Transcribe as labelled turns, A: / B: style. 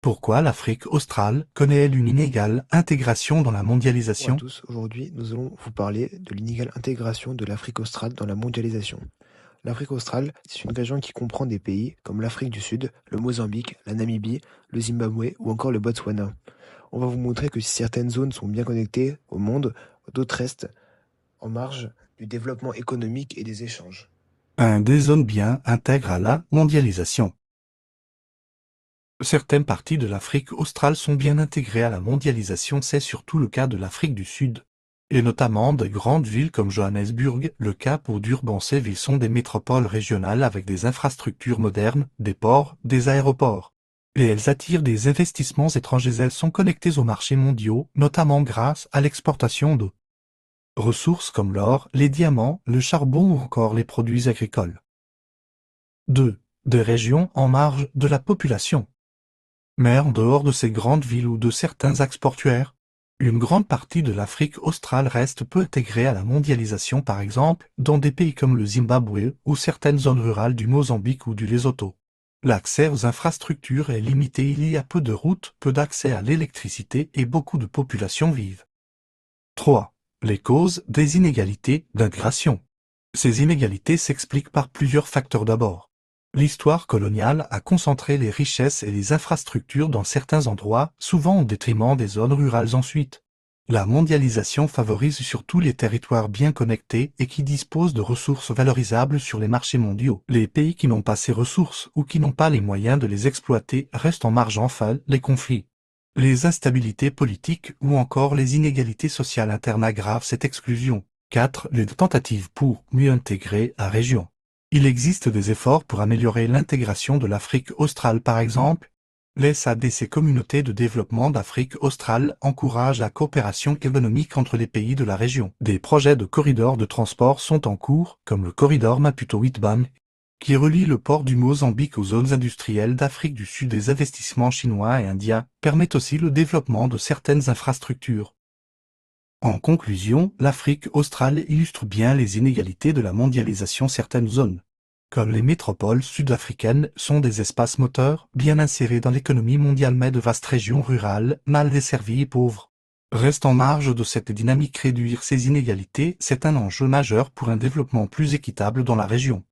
A: Pourquoi l'Afrique australe connaît-elle une inégale intégration dans la
B: Bonjour à
A: mondialisation?
B: tous, aujourd'hui nous allons vous parler de l'inégale intégration de l'Afrique australe dans la mondialisation. L'Afrique australe, c'est une région qui comprend des pays comme l'Afrique du Sud, le Mozambique, la Namibie, le Zimbabwe ou encore le Botswana. On va vous montrer que si certaines zones sont bien connectées au monde, d'autres restent en marge du développement économique et des échanges.
A: Des zones bien intègrent à la mondialisation. Certaines parties de l'Afrique australe sont bien intégrées à la mondialisation, c'est surtout le cas de l'Afrique du Sud. Et notamment de grandes villes comme Johannesburg, le Cap ou Durban. Ces villes sont des métropoles régionales avec des infrastructures modernes, des ports, des aéroports. Et elles attirent des investissements étrangers. Elles sont connectées aux marchés mondiaux, notamment grâce à l'exportation de ressources comme l'or, les diamants, le charbon ou encore les produits agricoles. 2. Des régions en marge de la population. Mais en dehors de ces grandes villes ou de certains axes portuaires, une grande partie de l'Afrique australe reste peu intégrée à la mondialisation, par exemple dans des pays comme le Zimbabwe ou certaines zones rurales du Mozambique ou du Lesotho. L'accès aux infrastructures est limité, il y a peu de routes, peu d'accès à l'électricité et beaucoup de populations vivent. 3. Les causes des inégalités d'intégration. Ces inégalités s'expliquent par plusieurs facteurs. D'abord, l'histoire coloniale a concentré les richesses et les infrastructures dans certains endroits, souvent au détriment des zones rurales. Ensuite, la mondialisation favorise surtout les territoires bien connectés et qui disposent de ressources valorisables sur les marchés mondiaux. Les pays qui n'ont pas ces ressources ou qui n'ont pas les moyens de les exploiter restent en marge. Enfin, les conflits, les instabilités politiques ou encore les inégalités sociales internes aggravent cette exclusion. 4. Les tentatives pour mieux intégrer la région. Il existe des efforts pour améliorer l'intégration de l'Afrique australe. Par exemple, les SADC, communautés de développement d'Afrique australe, encouragent la coopération économique entre les pays de la région. Des projets de corridors de transport sont en cours, comme le corridor Maputo-Witbam, qui relie le port du Mozambique aux zones industrielles d'Afrique du Sud. Des investissements chinois et indiens permettent aussi le développement de certaines infrastructures. En conclusion, l'Afrique australe illustre bien les inégalités de la mondialisation. Certaines zones, comme les métropoles sud-africaines, sont des espaces moteurs, bien insérés dans l'économie mondiale, mais de vastes régions rurales, mal desservies et pauvres restent en marge de cette dynamique. Réduire ces inégalités, c'est un enjeu majeur pour un développement plus équitable dans la région.